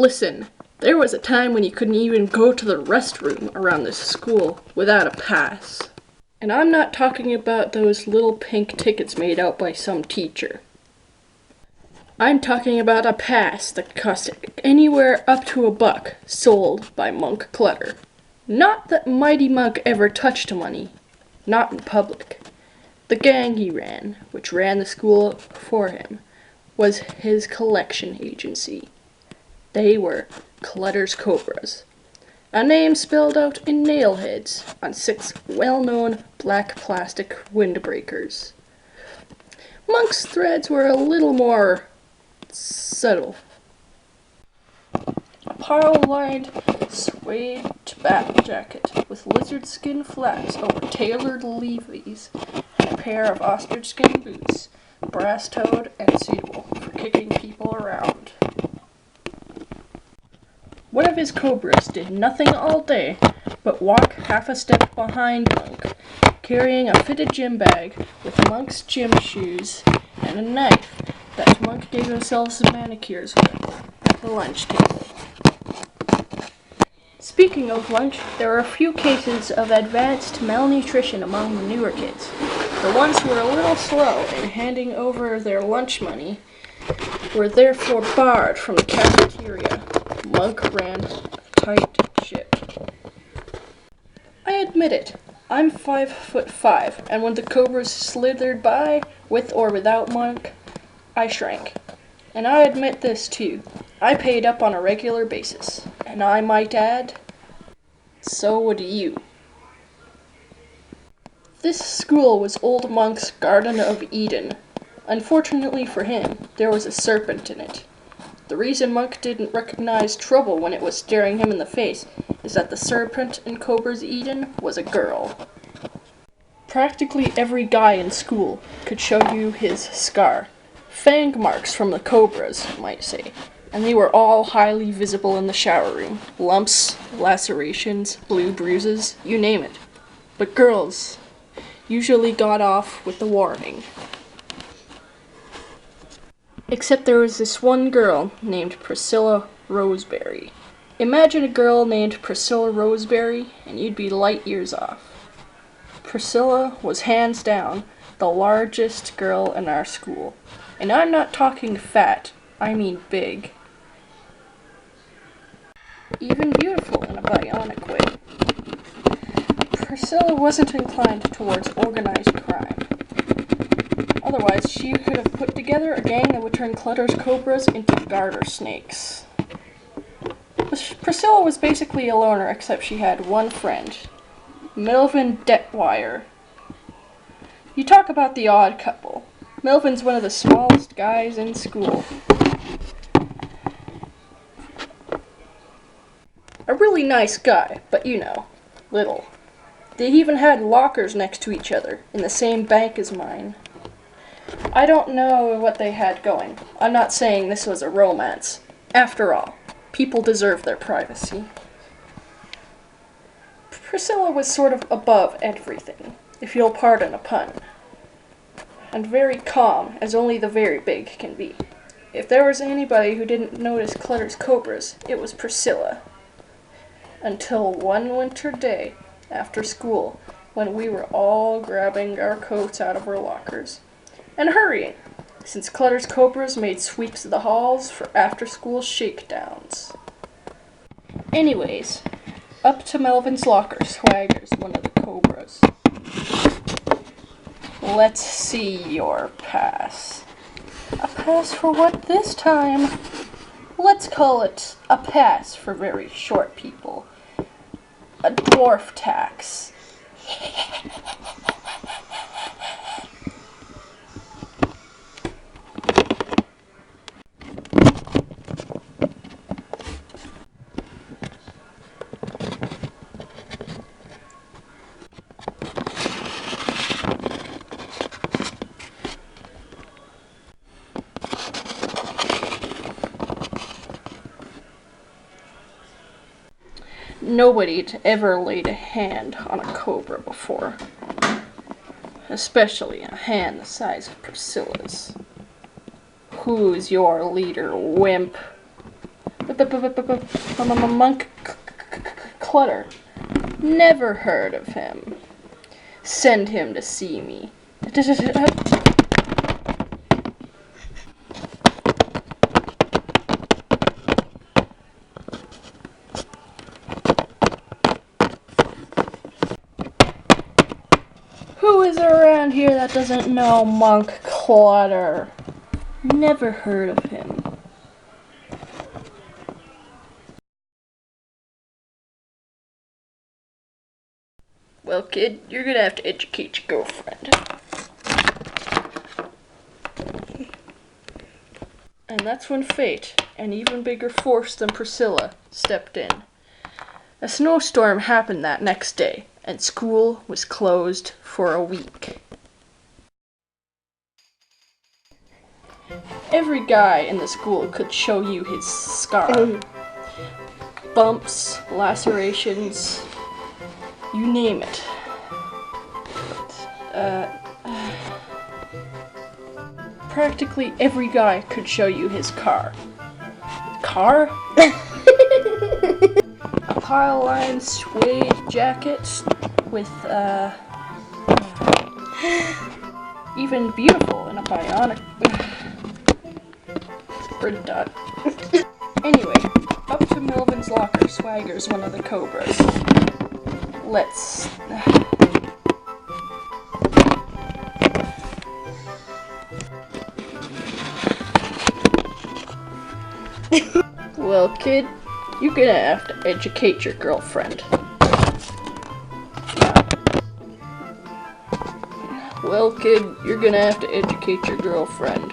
Listen, there was a time when you couldn't even go to the restroom around this school without a pass. And I'm not talking about those little pink tickets made out by some teacher. I'm talking about a pass that cost anywhere up to $1, sold by Munk Clauter. Not that Mighty Munk ever touched money. Not in public. The gang he ran, which ran the school for him, was his collection agency. They were Clauter's Cobras, a name spelled out in nail heads on 6 well-known black plastic windbreakers. Monk's threads were a little more subtle. A pearl-lined suede back jacket with lizard skin flaps over tailored levies, and a pair of ostrich skin boots, brass-toed and suitable for kicking people around. One of his cobras did nothing all day but walk half a step behind Munk, carrying a fitted gym bag with Monk's gym shoes and a knife that Munk gave himself some manicures with at the lunch table. Speaking of lunch, there are a few cases of advanced malnutrition among the newer kids. The ones who were a little slow in handing over their lunch money were therefore barred from the cafeteria. Munk ran a tight ship. I admit it, I'm 5'5", and when the cobras slithered by, with or without Munk, I shrank. And I admit this too, I paid up on a regular basis, and I might add, so would you. This school was old Monk's Garden of Eden. Unfortunately for him, there was a serpent in it. The reason Munk didn't recognize trouble when it was staring him in the face is that the serpent in Cobra's Eden was a girl. Practically every guy in school could show you his scar. Fang marks from the cobras, you might say, and they were all highly visible in the shower room. Lumps, lacerations, blue bruises, you name it. But girls usually got off with the warning. Except there was this one girl named Priscilla Roseberry. Imagine a girl named Priscilla Roseberry, and you'd be light years off. Priscilla was hands down the largest girl in our school. And I'm not talking fat, I mean big. Even beautiful in a bionic way. Priscilla wasn't inclined towards organized crime. Otherwise, she could have put together a gang that would turn Clauter's cobras into garter snakes. Priscilla was basically a loner, except she had one friend, Melvin Detwire. You talk about the odd couple. Melvin's one of the smallest guys in school. A really nice guy, but you know, little. They even had lockers next to each other, in the same bank as mine. I don't know what they had going. I'm not saying this was a romance. After all, people deserve their privacy. Priscilla was sort of above everything, if you'll pardon a pun. And very calm, as only the very big can be. If there was anybody who didn't notice Clauter's cobras, it was Priscilla. Until one winter day, after school, when we were all grabbing our coats out of our lockers. And hurrying, since Clauter's cobras made sweeps of the halls for after-school shakedowns. Anyways, up to Melvin's locker swaggers one of the cobras. Let's see your pass. A pass for what this time? Let's call it a pass for very short people. A dwarf tax. Nobody'd ever laid a hand on a cobra before, especially a hand the size of Priscilla's. Who's your leader, Wimp? The Munk Clutter. Never heard of him. Send him to see me. Who is around here that doesn't know Munk Clauter? Never heard of him. Well, kid, you're gonna have to educate your girlfriend. And that's when fate, an even bigger force than Priscilla, stepped in. A snowstorm happened that next day, and school was closed for a week. Every guy in the school could show you his scar. Bumps, lacerations, you name it. Practically every guy could show you his car. Car? A pile-line suede jacket with, even beautiful in a bionic... Pretty dot. Anyway, up to Melvin's locker swaggers one of the cobras. Let's... Well, kid, you're gonna have to educate your girlfriend. Well, kid, you're gonna have to educate your girlfriend.